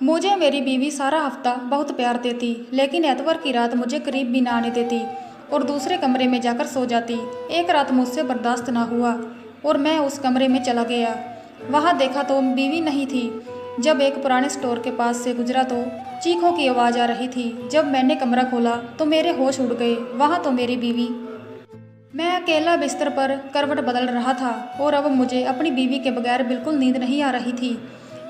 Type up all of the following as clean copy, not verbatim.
मुझे मेरी बीवी सारा हफ्ता बहुत प्यार देती, लेकिन एतवार की रात मुझे करीब भी ना आने देती और दूसरे कमरे में जाकर सो जाती। एक रात मुझसे बर्दाश्त ना हुआ और मैं उस कमरे में चला गया। वहाँ देखा तो बीवी नहीं थी। जब एक पुराने स्टोर के पास से गुजरा तो चीखों की आवाज़ आ रही थी। जब मैंने कमरा खोला तो मेरे होश उड़ गए। वहाँ तो मेरी बीवी। मैं अकेला बिस्तर पर करवट बदल रहा था और अब मुझे अपनी बीवी के बगैर बिल्कुल नींद नहीं आ रही थी।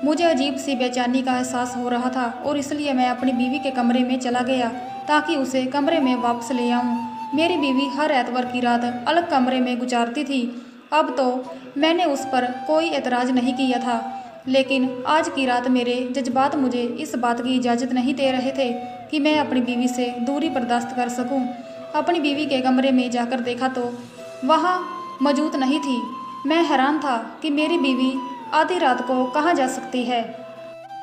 मुझे अजीब सी बेचैनी का एहसास हो रहा था और इसलिए मैं अपनी बीवी के कमरे में चला गया ताकि उसे कमरे में वापस ले आऊं। मेरी बीवी हर एतवार की रात अलग कमरे में गुजारती थी। अब तो मैंने उस पर कोई एतराज़ नहीं किया था, लेकिन आज की रात मेरे जज्बात मुझे इस बात की इजाज़त नहीं दे रहे थे कि मैं अपनी बीवी से दूरी बर्दाश्त कर सकूं। अपनी बीवी के कमरे में जाकर देखा तो वहाँ मौजूद नहीं थी। मैं हैरान था कि मेरी बीवी आधी रात को कहाँ जा सकती है।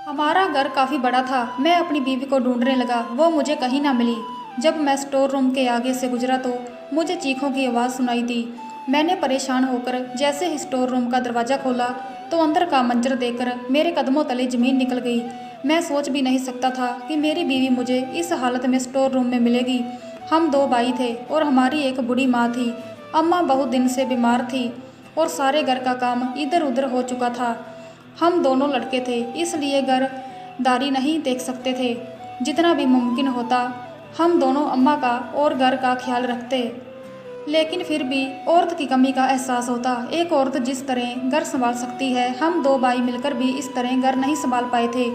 हमारा घर काफ़ी बड़ा था। मैं अपनी बीवी को ढूंढने लगा, वो मुझे कहीं ना मिली। जब मैं स्टोर रूम के आगे से गुजरा तो मुझे चीखों की आवाज़ सुनाई दी। मैंने परेशान होकर जैसे ही स्टोर रूम का दरवाज़ा खोला तो अंदर का मंजर देखकर मेरे कदमों तले ज़मीन निकल गई। मैं सोच भी नहीं सकता था कि मेरी बीवी मुझे इस हालत में स्टोर रूम में मिलेगी। हम दो भाई थे और हमारी एक बूढ़ी माँ थी। अम्मा बहुत दिन से बीमार थी और सारे घर का काम इधर उधर हो चुका था। हम दोनों लड़के थे, इसलिए घरदारी नहीं देख सकते थे। जितना भी मुमकिन होता हम दोनों अम्मा का और घर का ख्याल रखते, लेकिन फिर भी औरत की कमी का एहसास होता। एक औरत जिस तरह घर संभाल सकती है, हम दो भाई मिलकर भी इस तरह घर नहीं संभाल पाए थे।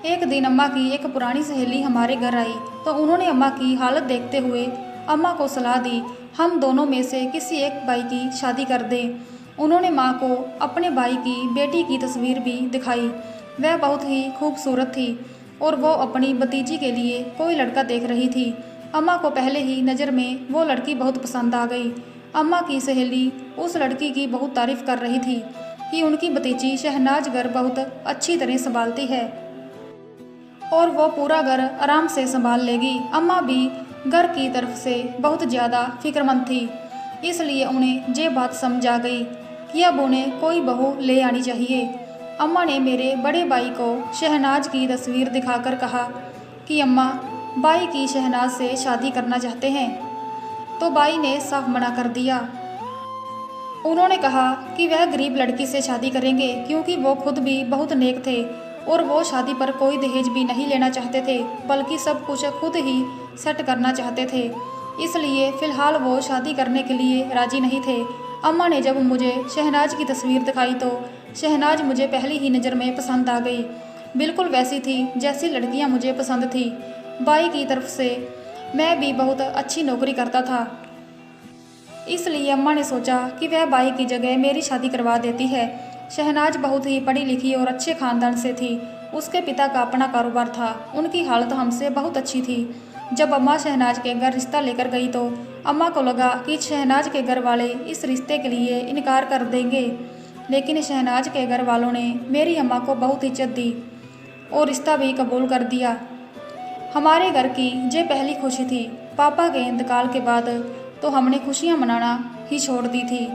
एक दिन अम्मा की एक पुरानी सहेली हमारे घर आई तो उन्होंने अम्मा की हालत देखते हुए अम्मा को सलाह दी हम दोनों में से किसी एक भाई की शादी कर दें। उन्होंने माँ को अपने भाई की बेटी की तस्वीर भी दिखाई। वह बहुत ही खूबसूरत थी और वो अपनी भतीजी के लिए कोई लड़का देख रही थी। अम्मा को पहले ही नज़र में वो लड़की बहुत पसंद आ गई। अम्मा की सहेली उस लड़की की बहुत तारीफ कर रही थी कि उनकी भतीजी शहनाज घर बहुत अच्छी तरह संभालती है और वो पूरा घर आराम से संभाल लेगी। अम्मा भी घर की तरफ से बहुत ज़्यादा फिक्रमंद थी, इसलिए उन्हें ये बात समझ आ गई कि अब उन्हें कोई बहू ले आनी चाहिए। अम्मा ने मेरे बड़े भाई को शहनाज की तस्वीर दिखाकर कहा कि अम्मा भाई की शहनाज से शादी करना चाहते हैं, तो भाई ने साफ मना कर दिया। उन्होंने कहा कि वह गरीब लड़की से शादी करेंगे क्योंकि वो खुद भी बहुत नेक थे और वो शादी पर कोई दहेज भी नहीं लेना चाहते थे, बल्कि सब कुछ खुद ही सेट करना चाहते थे। इसलिए फ़िलहाल वो शादी करने के लिए राज़ी नहीं थे। अम्मा ने जब मुझे शहनाज की तस्वीर दिखाई तो शहनाज मुझे पहली ही नज़र में पसंद आ गई। बिल्कुल वैसी थी जैसी लड़कियां मुझे पसंद थी। भाई की तरफ से मैं भी बहुत अच्छी नौकरी करता था, इसलिए अम्मा ने सोचा कि वह भाई की जगह मेरी शादी करवा देती है। शहनाज बहुत ही पढ़ी लिखी और अच्छे खानदान से थी। उसके पिता का अपना कारोबार था। उनकी हालत हमसे बहुत अच्छी थी। जब अम्मा शहनाज के घर रिश्ता लेकर गई तो अम्मा को लगा कि शहनाज के घर वाले इस रिश्ते के लिए इनकार कर देंगे, लेकिन शहनाज के घर वालों ने मेरी अम्मा को बहुत इज्जत दी और रिश्ता भी कबूल कर दिया। हमारे घर की ये पहली खुशी थी। पापा के इंतकाल के बाद तो हमने खुशियाँ मनाना ही छोड़ दी थी।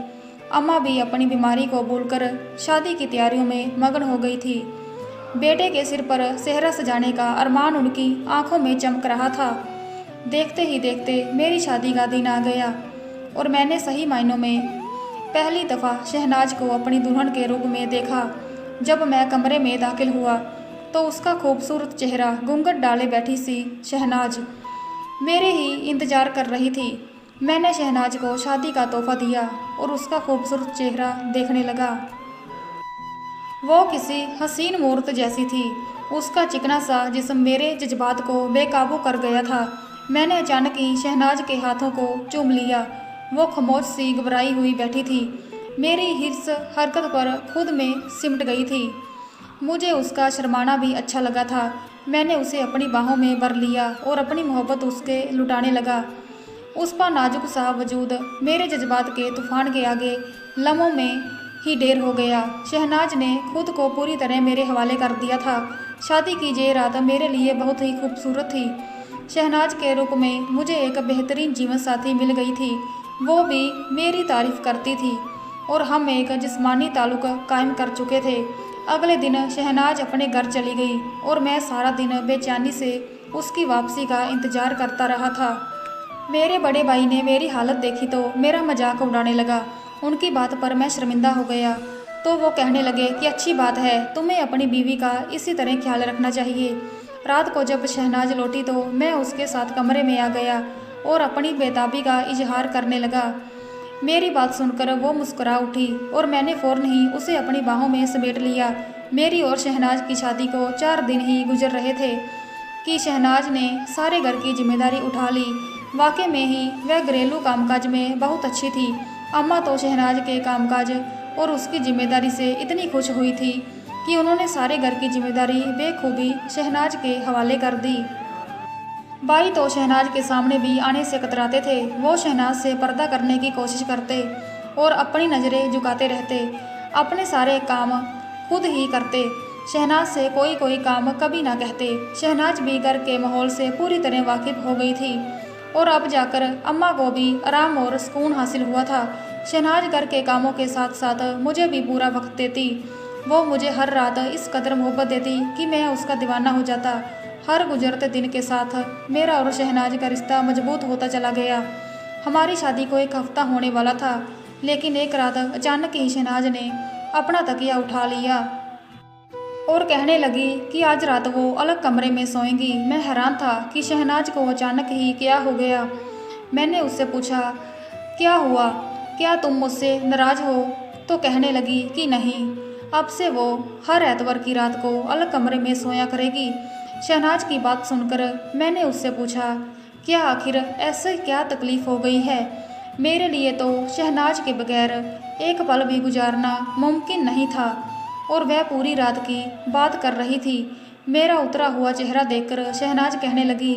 अम्मा भी अपनी बीमारी को भूलकर शादी की तैयारियों में मगन हो गई थी। बेटे के सिर पर सेहरा सजाने का अरमान उनकी आंखों में चमक रहा था। देखते ही देखते मेरी शादी का दिन आ गया और मैंने सही मायनों में पहली दफ़ा शहनाज को अपनी दुल्हन के रूप में देखा। जब मैं कमरे में दाखिल हुआ तो उसका खूबसूरत चेहरा, घूंघट डाले बैठी सी शहनाज मेरे ही इंतज़ार कर रही थी। मैंने शहनाज को शादी का तोहफा दिया और उसका खूबसूरत चेहरा देखने लगा। वो किसी हसीन मूर्त जैसी थी। उसका चिकना सा जिस्म मेरे जज्बात को बेकाबू कर गया था। मैंने अचानक ही शहनाज के हाथों को चूम लिया। वो खामोश सी घबराई हुई बैठी थी, मेरी हिर्स हरकत पर खुद में सिमट गई थी। मुझे उसका शर्माना भी अच्छा लगा था। मैंने उसे अपनी बाहों में भर लिया और अपनी मोहब्बत उसके लुटाने लगा। उसका नाजुक सा वजूद मेरे जज्बात के तूफान के आगे लम्हों में ही ढेर हो गया। शहनाज ने खुद को पूरी तरह मेरे हवाले कर दिया था। शादी की ये रात मेरे लिए बहुत ही खूबसूरत थी। शहनाज के रूप में मुझे एक बेहतरीन जीवन साथी मिल गई थी। वो भी मेरी तारीफ करती थी और हम एक जिस्मानी ताल्लुक़ कायम कर चुके थे। अगले दिन शहनाज अपने घर चली गई और मैं सारा दिन बेचैनी से उसकी वापसी का इंतजार करता रहा था। मेरे बड़े भाई ने मेरी हालत देखी तो मेरा मजाक उड़ाने लगा। उनकी बात पर मैं शर्मिंदा हो गया तो वो कहने लगे कि अच्छी बात है, तुम्हें अपनी बीवी का इसी तरह ख्याल रखना चाहिए। रात को जब शहनाज लौटी तो मैं उसके साथ कमरे में आ गया और अपनी बेताबी का इजहार करने लगा। मेरी बात सुनकर वो मुस्कुरा उठी और मैंने फ़ौरन ही उसे अपनी बाहों में समेट लिया। मेरी और शहनाज की शादी को 4 दिन ही गुजर रहे थे कि शहनाज ने सारे घर की जिम्मेदारी उठा ली। वाकई में ही वह घरेलू कामकाज में बहुत अच्छी थी। अम्मा तो शहनाज के कामकाज और उसकी जिम्मेदारी से इतनी खुश हुई थी कि उन्होंने सारे घर की जिम्मेदारी बेखूबी शहनाज के हवाले कर दी। भाई तो शहनाज के सामने भी आने से कतराते थे। वो शहनाज से पर्दा करने की कोशिश करते और अपनी नज़रें झुकाते रहते। अपने सारे काम खुद ही करते। शहनाज से कोई काम कभी ना कहते। शहनाज भी घर के माहौल से पूरी तरह वाकिफ हो गई थी और अब जाकर अम्मा को भी आराम और सुकून हासिल हुआ था। शहनाज घर के कामों के साथ साथ मुझे भी पूरा वक्त देती। वो मुझे हर रात इस कदर मोहब्बत देती कि मैं उसका दीवाना हो जाता। हर गुजरते दिन के साथ मेरा और शहनाज का रिश्ता मजबूत होता चला गया। हमारी शादी को 1 हफ्ता होने वाला था, लेकिन एक रात अचानक ही शहनाज ने अपना तकिया उठा लिया और कहने लगी कि आज रात वो अलग कमरे में सोएंगी। मैं हैरान था कि शहनाज को अचानक ही क्या हो गया। मैंने उससे पूछा, क्या हुआ, क्या तुम मुझसे नाराज़ हो? तो कहने लगी कि नहीं, अब से वो हर एतवार की रात को अलग कमरे में सोया करेगी। शहनाज की बात सुनकर मैंने उससे पूछा, क्या आखिर ऐसे क्या तकलीफ़ हो गई है? मेरे लिए तो शहनाज के बगैर एक पल भी गुजारना मुमकिन नहीं था और वह पूरी रात की बात कर रही थी। मेरा उतरा हुआ चेहरा देखकर शहनाज कहने लगी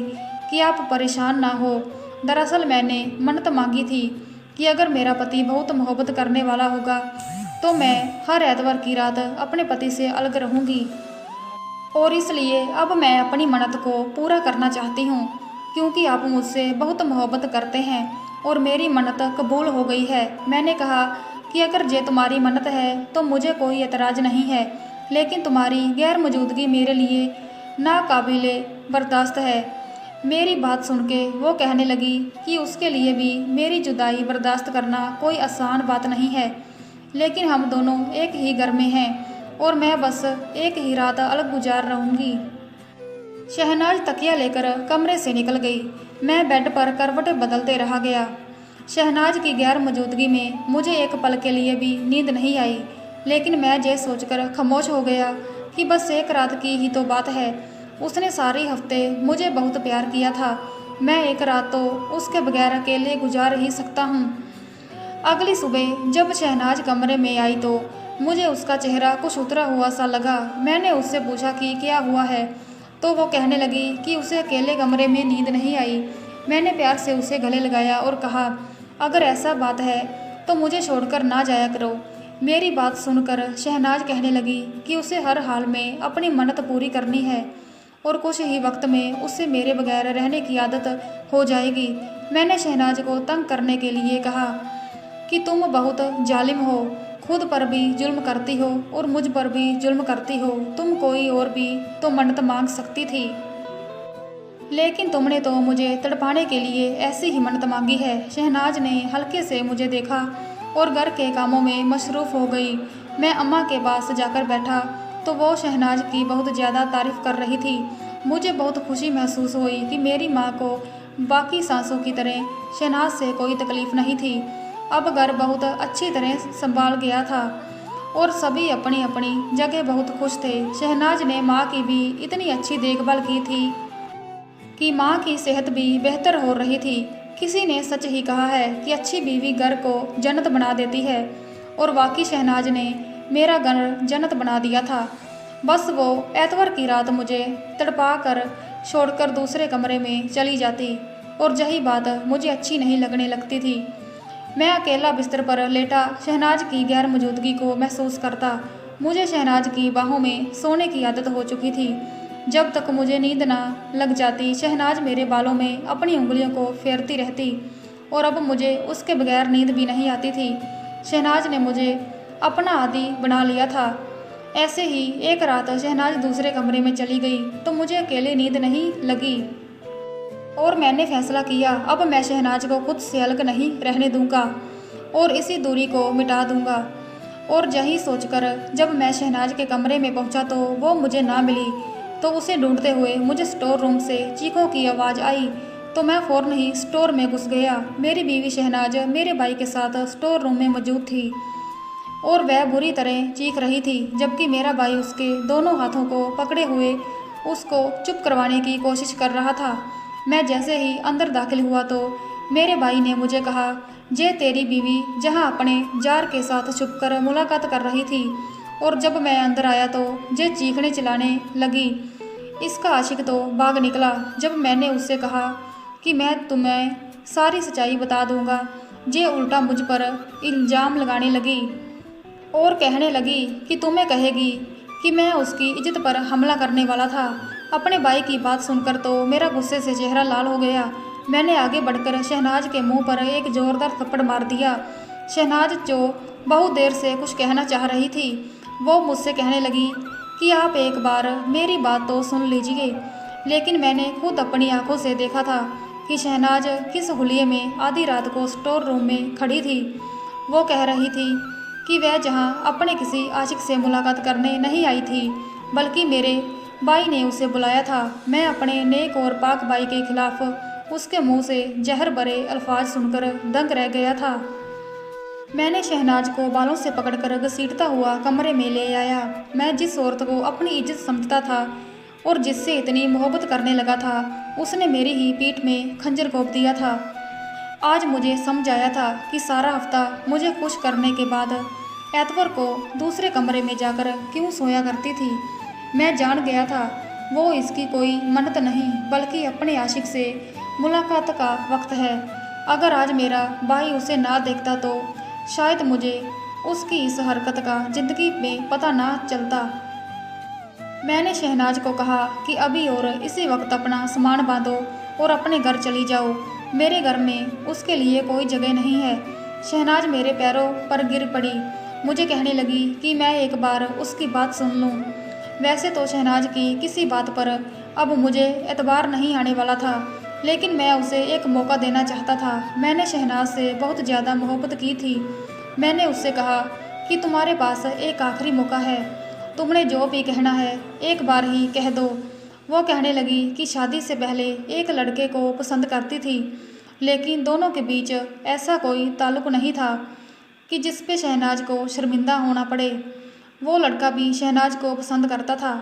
कि आप परेशान ना हो। दरअसल मैंने मन्नत मांगी थी कि अगर मेरा पति बहुत मोहब्बत करने वाला होगा तो मैं हर एतवार की रात अपने पति से अलग रहूँगी और इसलिए अब मैं अपनी मन्नत को पूरा करना चाहती हूँ क्योंकि आप मुझसे बहुत मोहब्बत करते हैं और मेरी मन्नत कबूल हो गई है। मैंने कहा कि अगर ये तुम्हारी मन्नत है तो मुझे कोई एतराज़ नहीं है, लेकिन तुम्हारी गैर मौजूदगी मेरे लिए नाकाबिले बर्दाश्त है। मेरी बात सुन के वो कहने लगी कि उसके लिए भी मेरी जुदाई बर्दाश्त करना कोई आसान बात नहीं है, लेकिन हम दोनों एक ही घर में हैं और मैं बस एक ही रात अलग गुजार रहूँगी। शहनाज तकिया लेकर कमरे से निकल गई। मैं बेड पर करवट बदलते रह गया। शहनाज की गैर मौजूदगी में मुझे एक पल के लिए भी नींद नहीं आई, लेकिन मैं ये सोचकर खामोश हो गया कि बस एक रात की ही तो बात है। उसने सारे हफ्ते मुझे बहुत प्यार किया था। मैं एक रात तो उसके बगैर अकेले गुजार ही सकता हूँ। अगली सुबह जब शहनाज कमरे में आई तो मुझे उसका चेहरा कुछ उतरा हुआ सा लगा। मैंने उससे पूछा कि क्या हुआ है, तो वो कहने लगी कि उसे अकेले कमरे में नींद नहीं आई। मैंने प्यार से उसे गले लगाया और कहा, अगर ऐसा बात है तो मुझे छोड़कर ना जाया करो। मेरी बात सुनकर शहनाज कहने लगी कि उसे हर हाल में अपनी मन्नत पूरी करनी है और कुछ ही वक्त में उससे मेरे बगैर रहने की आदत हो जाएगी। मैंने शहनाज को तंग करने के लिए कहा कि तुम बहुत जालिम हो, खुद पर भी जुल्म करती हो और मुझ पर भी जुल्म करती हो। तुम कोई और भी तो मन्नत मांग सकती थी, लेकिन तुमने तो मुझे तड़पाने के लिए ऐसी ही मन्नत मांगी है। शहनाज ने हल्के से मुझे देखा और घर के कामों में मशरूफ़ हो गई। मैं अम्मा के पास जाकर बैठा तो वो शहनाज की बहुत ज़्यादा तारीफ़ कर रही थी। मुझे बहुत खुशी महसूस हुई कि मेरी माँ को बाकी सासों की तरह शहनाज से कोई तकलीफ़ नहीं थी। अब घर बहुत अच्छी तरह संभाल गया था और सभी अपनी अपनी जगह बहुत खुश थे। शहनाज ने माँ की भी इतनी अच्छी देखभाल की थी कि माँ की सेहत भी बेहतर हो रही थी। किसी ने सच ही कहा है कि अच्छी बीवी घर को जन्नत बना देती है और वाकई शहनाज ने मेरा घर जन्नत बना दिया था। बस वो एतवार की रात मुझे तड़पा कर छोड़कर दूसरे कमरे में चली जाती और यही बात मुझे अच्छी नहीं लगने लगती थी। मैं अकेला बिस्तर पर लेटा शहनाज की गैर मौजूदगी को महसूस करता। मुझे शहनाज की बाहों में सोने की आदत हो चुकी थी। जब तक मुझे नींद ना लग जाती शहनाज मेरे बालों में अपनी उंगलियों को फेरती रहती और अब मुझे उसके बगैर नींद भी नहीं आती थी। शहनाज ने मुझे अपना आदी बना लिया था। ऐसे ही एक रात शहनाज दूसरे कमरे में चली गई तो मुझे अकेले नींद नहीं लगी और मैंने फैसला किया अब मैं शहनाज को खुद से अलग नहीं रहने दूंगा और इसी दूरी को मिटा दूंगा। और यही सोचकर जब मैं शहनाज के कमरे में पहुंचा तो वो मुझे ना मिली। तो उसे ढूंढते हुए मुझे स्टोर रूम से चीखों की आवाज़ आई तो मैं फ़ौरन ही स्टोर में घुस गया। मेरी बीवी शहनाज मेरे भाई के साथ स्टोर रूम में मौजूद थी और वह बुरी तरह चीख रही थी, जबकि मेरा भाई उसके दोनों हाथों को पकड़े हुए उसको चुप करवाने की कोशिश कर रहा था। मैं जैसे ही अंदर दाखिल हुआ तो मेरे भाई ने मुझे कहा, जे तेरी बीवी जहां अपने जार के साथ छुपकर मुलाकात कर रही थी। और जब मैं अंदर आया तो जे चीखने चिल्लाने लगी। इसका आशिक तो भाग निकला जब मैंने उससे कहा कि मैं तुम्हें सारी सच्चाई बता दूंगा। जे उल्टा मुझ पर इल्ज़ाम लगाने लगी और कहने लगी कि तुम्हें कहेगी कि मैं उसकी इज्जत पर हमला करने वाला था। अपने भाई की बात सुनकर तो मेरा गुस्से से चेहरा लाल हो गया। मैंने आगे बढ़कर शहनाज के मुंह पर एक जोरदार थप्पड़ मार दिया। शहनाज जो बहुत देर से कुछ कहना चाह रही थी वो मुझसे कहने लगी कि आप एक बार मेरी बात तो सुन लीजिए। लेकिन मैंने खुद अपनी आंखों से देखा था कि शहनाज किस हुलिये में आधी रात को स्टोर रूम में खड़ी थी। वो कह रही थी कि वह जहां अपने किसी आशिक से मुलाकात करने नहीं आई थी बल्कि मेरे भाई ने उसे बुलाया था। मैं अपने नेक और पाक भाई के खिलाफ उसके मुंह से जहर भरे अल्फाज सुनकर दंग रह गया था। मैंने शहनाज को बालों से पकड़कर घसीटता हुआ कमरे में ले आया। मैं जिस औरत को अपनी इज्जत समझता था और जिससे इतनी मोहब्बत करने लगा था उसने मेरी ही पीठ में खंजर घोंप दिया था। आज मुझे समझ आया था कि सारा हफ्ता मुझे खुश करने के बाद एतवार को दूसरे कमरे में जाकर क्यों सोया करती थी। मैं जान गया था वो इसकी कोई मन्नत नहीं बल्कि अपने आशिक से मुलाकात का वक्त है। अगर आज मेरा भाई उसे ना देखता तो शायद मुझे उसकी इस हरकत का जिंदगी में पता ना चलता। मैंने शहनाज को कहा कि अभी और इसी वक्त अपना सामान बांधो और अपने घर चली जाओ। मेरे घर में उसके लिए कोई जगह नहीं है। शहनाज मेरे पैरों पर गिर पड़ी। मुझे कहने लगी कि मैं एक बार उसकी बात सुन लूं। वैसे तो शहनाज की किसी बात पर अब मुझे एतबार नहीं आने वाला था, लेकिन मैं उसे एक मौका देना चाहता था। मैंने शहनाज से बहुत ज़्यादा मोहब्बत की थी। मैंने उससे कहा कि तुम्हारे पास एक आखिरी मौका है, तुमने जो भी कहना है एक बार ही कह दो। वो कहने लगी कि शादी से पहले एक लड़के को पसंद करती थी, लेकिन दोनों के बीच ऐसा कोई ताल्लुक नहीं था कि जिस पे शहनाज को शर्मिंदा होना पड़े। वो लड़का भी शहनाज को पसंद करता था,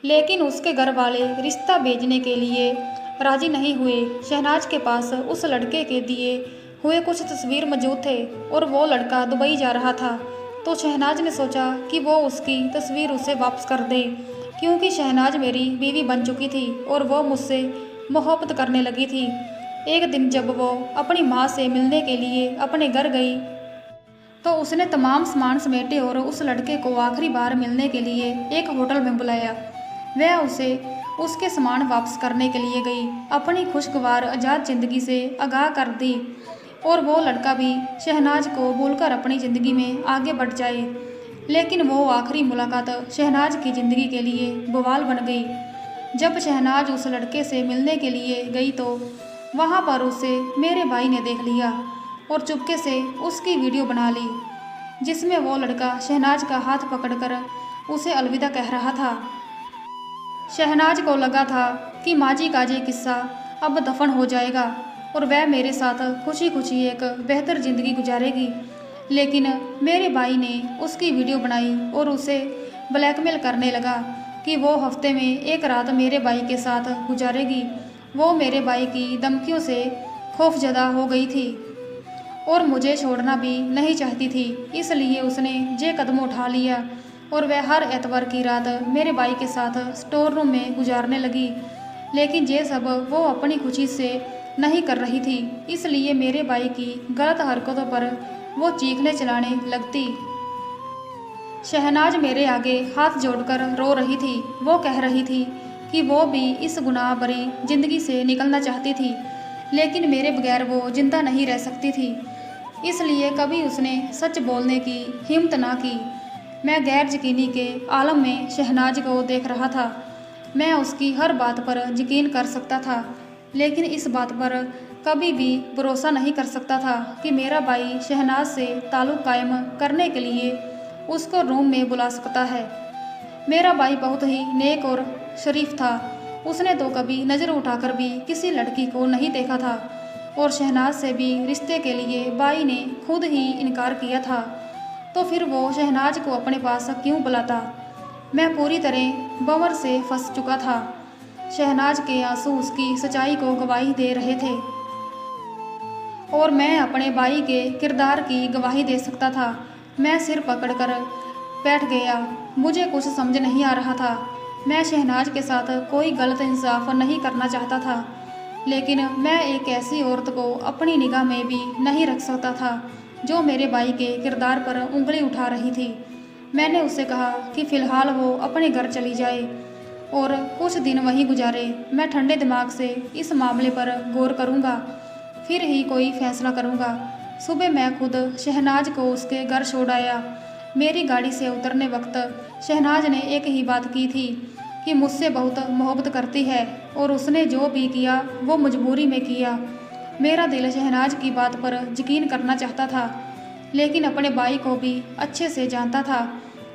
लेकिन उसके घर वाले रिश्ता भेजने के लिए राजी नहीं हुए। शहनाज के पास उस लड़के के दिए हुए कुछ तस्वीर मौजूद थे और वो लड़का दुबई जा रहा था। तो शहनाज ने सोचा कि वो उसकी तस्वीर उसे वापस कर दे, क्योंकि शहनाज मेरी बीवी बन चुकी थी और वो मुझसे मोहब्बत करने लगी थी। एक दिन जब वो अपनी माँ से मिलने के लिए अपने घर गई तो उसने तमाम सामान समेटे और उस लड़के को आखिरी बार मिलने के लिए एक होटल में बुलाया। वह उसे उसके सामान वापस करने के लिए गई, अपनी खुशगवार आज़ाद ज़िंदगी से आगाह कर दी और वो लड़का भी शहनाज को भूलकर अपनी ज़िंदगी में आगे बढ़ जाए। लेकिन वो आखिरी मुलाकात शहनाज की ज़िंदगी के लिए बवाल बन गई। जब शहनाज उस लड़के से मिलने के लिए गई तो वहाँ पर उसे मेरे भाई ने देख लिया और चुपके से उसकी वीडियो बना ली, जिसमें वो लड़का शहनाज का हाथ पकड़कर उसे अलविदा कह रहा था। शहनाज को लगा था कि माजी का ये किस्सा अब दफन हो जाएगा और वह मेरे साथ खुशी खुशी एक बेहतर ज़िंदगी गुजारेगी। लेकिन मेरे भाई ने उसकी वीडियो बनाई और उसे ब्लैकमेल करने लगा कि वो हफ्ते में एक रात मेरे भाई के साथ गुजारेगी। वो मेरे भाई की धमकियों से खौफजदा हो गई थी और मुझे छोड़ना भी नहीं चाहती थी, इसलिए उसने ये कदम उठा लिया और वह हर एतवार की रात मेरे भाई के साथ स्टोर रूम में गुजारने लगी। लेकिन ये सब वो अपनी खुशी से नहीं कर रही थी, इसलिए मेरे भाई की गलत हरकतों पर वो चीखने चिल्लाने लगती। शहनाज मेरे आगे हाथ जोड़कर रो रही थी। वो कह रही थी कि वो भी इस गुनाह भरी ज़िंदगी से निकलना चाहती थी, लेकिन मेरे बगैर वो जिंदा नहीं रह सकती थी, इसलिए कभी उसने सच बोलने की हिम्मत ना की। मैं गैर यकीनी के आलम में शहनाज को देख रहा था। मैं उसकी हर बात पर यकीन कर सकता था, लेकिन इस बात पर कभी भी भरोसा नहीं कर सकता था कि मेरा भाई शहनाज से ताल्लुक़ कायम करने के लिए उसको रूम में बुला सकता है। मेरा भाई बहुत ही नेक और शरीफ था। उसने तो कभी नज़र उठाकर भी किसी लड़की को नहीं देखा था और शहनाज से भी रिश्ते के लिए भाई ने खुद ही इनकार किया था। तो फिर वो शहनाज को अपने पास क्यों बुलाता? मैं पूरी तरह भंवर से फंस चुका था। शहनाज के आंसू उसकी सच्चाई को गवाही दे रहे थे और मैं अपने भाई के किरदार की गवाही दे सकता था। मैं सिर पकड़कर बैठ गया। मुझे कुछ समझ नहीं आ रहा था। मैं शहनाज के साथ कोई गलत इंसाफ नहीं करना चाहता था, लेकिन मैं एक ऐसी औरत को अपनी निगाह में भी नहीं रख सकता था जो मेरे भाई के किरदार पर उंगली उठा रही थी। मैंने उससे कहा कि फ़िलहाल वो अपने घर चली जाए और कुछ दिन वहीं गुजारे। मैं ठंडे दिमाग से इस मामले पर गौर करूँगा, फिर ही कोई फैसला करूँगा। सुबह मैं खुद शहनाज को उसके घर छोड़ आया। मेरी गाड़ी से उतरने वक्त शहनाज ने एक ही बात की थी कि मुझसे बहुत मोहब्बत करती है और उसने जो भी किया वो मजबूरी में किया। मेरा दिल शहनाज की बात पर यकीन करना चाहता था, लेकिन अपने भाई को भी अच्छे से जानता था।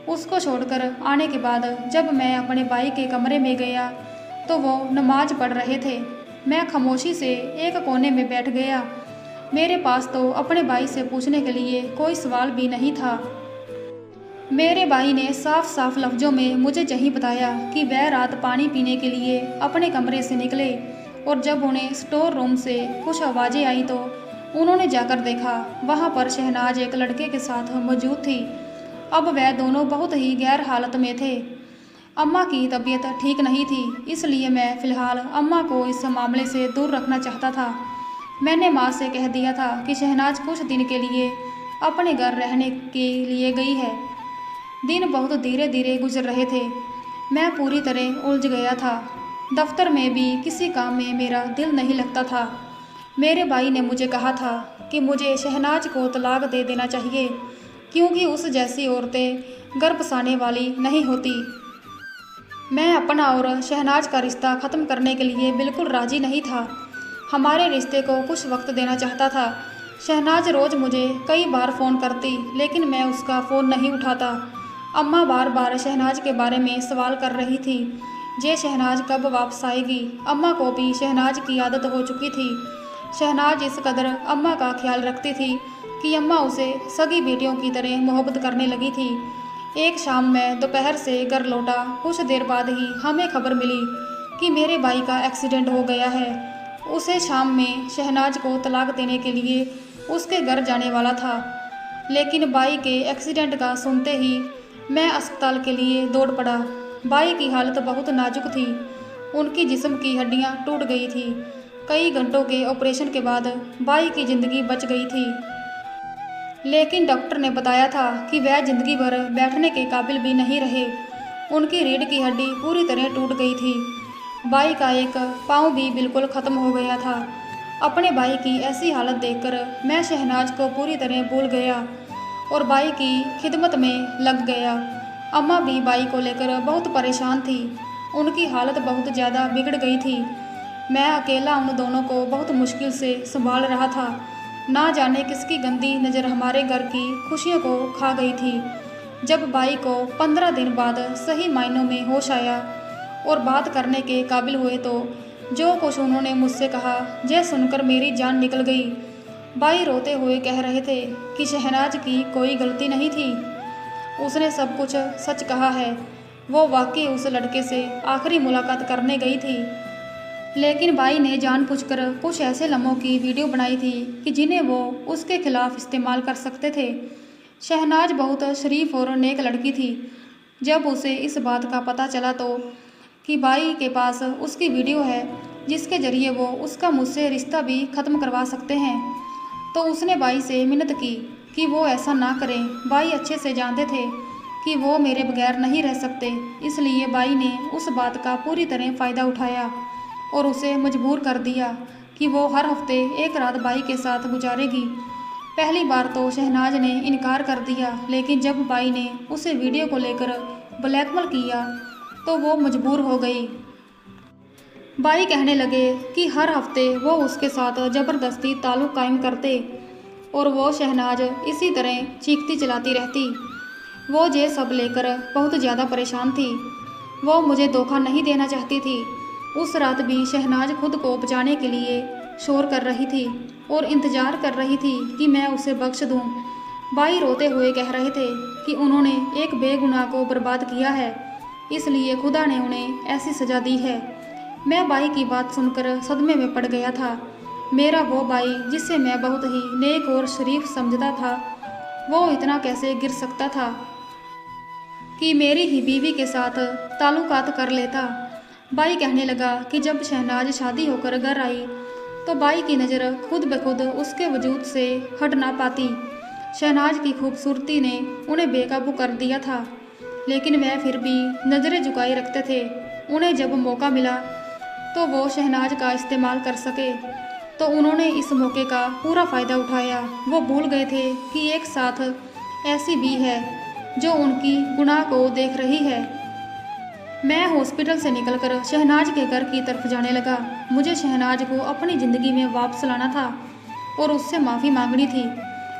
उसको छोड़कर आने के बाद जब मैं अपने भाई के कमरे में गया तो वो नमाज पढ़ रहे थे। मैं खामोशी से एक कोने में बैठ गया। मेरे पास तो अपने भाई से पूछने के लिए कोई सवाल भी नहीं था। मेरे भाई ने साफ साफ लफ्ज़ों में मुझे यही बताया कि वह रात पानी पीने के लिए अपने कमरे से निकले और जब उन्हें स्टोर रूम से कुछ आवाज़ें आई तो उन्होंने जाकर देखा, वहाँ पर शहनाज एक लड़के के साथ मौजूद थी। अब वह दोनों बहुत ही गैर हालत में थे। अम्मा की तबीयत ठीक नहीं थी, इसलिए मैं फ़िलहाल अम्मा को इस मामले से दूर रखना चाहता था। मैंने माँ से कह दिया था कि शहनाज कुछ दिन के लिए अपने घर रहने के लिए गई है। दिन बहुत धीरे धीरे गुजर रहे थे। मैं पूरी तरह उलझ गया था। दफ्तर में भी किसी काम में मेरा दिल नहीं लगता था। मेरे भाई ने मुझे कहा था कि मुझे शहनाज को तलाक दे देना चाहिए, क्योंकि उस जैसी औरतें घर बसाने वाली नहीं होती। मैं अपना और शहनाज का रिश्ता ख़त्म करने के लिए बिल्कुल राज़ी नहीं था। हमारे रिश्ते को कुछ वक्त देना चाहता था। शहनाज रोज़ मुझे कई बार फ़ोन करती, लेकिन मैं उसका फ़ोन नहीं उठाता। अम्मा बार बार शहनाज के बारे में सवाल कर रही थी। ये शहनाज कब वापस आएगी? अम्मा को भी शहनाज की आदत हो चुकी थी। शहनाज इस कदर अम्मा का ख्याल रखती थी कि अम्मा उसे सगी बेटियों की तरह मोहब्बत करने लगी थी। एक शाम मैं दोपहर से घर लौटा। कुछ देर बाद ही हमें खबर मिली कि मेरे भाई का एक्सीडेंट हो गया है। उसे शाम में शहनाज को तलाक देने के लिए उसके घर जाने वाला था, लेकिन भाई के एक्सीडेंट का सुनते ही मैं अस्पताल के लिए दौड़ पड़ा। भाई की हालत बहुत नाजुक थी। उनकी जिस्म की हड्डियां टूट गई थी। कई घंटों के ऑपरेशन के बाद भाई की ज़िंदगी बच गई थी, लेकिन डॉक्टर ने बताया था कि वह ज़िंदगी भर बैठने के काबिल भी नहीं रहे। उनकी रीढ़ की हड्डी पूरी तरह टूट गई थी। भाई का एक पाँव भी बिल्कुल ख़त्म हो गया था। अपने भाई की ऐसी हालत देखकर मैं शहनाज को पूरी तरह भूल गया और भाई की खिदमत में लग गया। अम्मा भी भाई को लेकर बहुत परेशान थी। उनकी हालत बहुत ज़्यादा बिगड़ गई थी। मैं अकेला उन दोनों को बहुत मुश्किल से संभाल रहा था। ना जाने किसकी गंदी नज़र हमारे घर की खुशियों को खा गई थी। जब भाई को 15 दिन बाद सही मायनों में होश आया और बात करने के काबिल हुए तो जो कुछ उन्होंने मुझसे कहा, यह सुनकर मेरी जान निकल गई। भाई रोते हुए कह रहे थे कि शहनाज की कोई गलती नहीं थी, उसने सब कुछ सच कहा है। वो वाकई उस लड़के से आखिरी मुलाकात करने गई थी, लेकिन भाई ने जानबूझकर कुछ ऐसे लम्हों की वीडियो बनाई थी कि जिन्हें वो उसके खिलाफ इस्तेमाल कर सकते थे। शहनाज बहुत शरीफ और नेक लड़की थी। जब उसे इस बात का पता चला तो कि भाई के पास उसकी वीडियो है जिसके ज़रिए वो उसका मुझसे रिश्ता भी ख़त्म करवा सकते हैं, तो उसने भाई से मिन्नत की कि वो ऐसा ना करें। भाई अच्छे से जानते थे कि वो मेरे बगैर नहीं रह सकते, इसलिए भाई ने उस बात का पूरी तरह फ़ायदा उठाया और उसे मजबूर कर दिया कि वो हर हफ्ते एक रात भाई के साथ गुजारेगी। पहली बार तो शहनाज ने इनकार कर दिया, लेकिन जब बाई ने उसे वीडियो को लेकर ब्लैकमेल किया तो वो मजबूर हो गई। बाई कहने लगे कि हर हफ्ते वो उसके साथ ज़बरदस्ती ताल्लुक़ कायम करते और वो शहनाज इसी तरह चीखती चिल्लाती रहती। वो ये सब लेकर बहुत ज़्यादा परेशान थी। वो मुझे धोखा नहीं देना चाहती थी। उस रात भी शहनाज खुद को बचाने के लिए शोर कर रही थी और इंतज़ार कर रही थी कि मैं उसे बख्श दूं। बाई रोते हुए कह रहे थे कि उन्होंने एक बेगुनाह को बर्बाद किया है, इसलिए खुदा ने उन्हें ऐसी सज़ा दी है। मैं बाई की बात सुनकर सदमे में पड़ गया था। मेरा वो बाई जिसे मैं बहुत ही नेक और शरीफ समझता था, वो इतना कैसे गिर सकता था कि मेरी ही बीवी के साथ ताल्लुकात कर लेता। बाई कहने लगा कि जब शहनाज शादी होकर घर आई तो बाई की नज़र खुद ब खुद उसके वजूद से हट ना पाती। शहनाज की खूबसूरती ने उन्हें बेकाबू कर दिया था, लेकिन वह फिर भी नज़रें झुकाए रखते थे। उन्हें जब मौका मिला तो वो शहनाज का इस्तेमाल कर सके, तो उन्होंने इस मौके का पूरा फ़ायदा उठाया। वो भूल गए थे कि एक साथ ऐसी भी है जो उनकी गुनाह को देख रही है। मैं हॉस्पिटल से निकलकर शहनाज के घर की तरफ जाने लगा। मुझे शहनाज को अपनी ज़िंदगी में वापस लाना था और उससे माफ़ी मांगनी थी।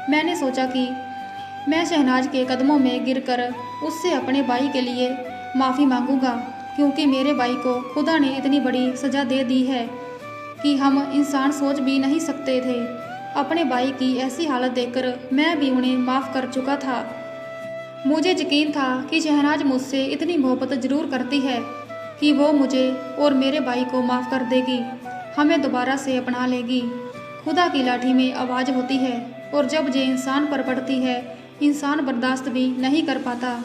मैंने सोचा कि मैं शहनाज के कदमों में गिरकर उससे अपने भाई के लिए माफ़ी मांगूंगा, क्योंकि मेरे भाई को खुदा ने इतनी बड़ी सज़ा दे दी है कि हम इंसान सोच भी नहीं सकते थे। अपने भाई की ऐसी हालत देखकर मैं भी उन्हें माफ़ कर चुका था। मुझे यकीन था कि शहनाज मुझसे इतनी मोहब्बत ज़रूर करती है कि वो मुझे और मेरे भाई को माफ़ कर देगी, हमें दोबारा से अपना लेगी। खुदा की लाठी में आवाज़ होती है और जब ये इंसान पर पड़ती है, इंसान बर्दाश्त भी नहीं कर पाता।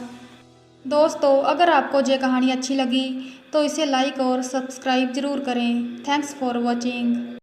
दोस्तों, अगर आपको ये कहानी अच्छी लगी तो इसे लाइक और सब्सक्राइब ज़रूर करें। Thanks for watching.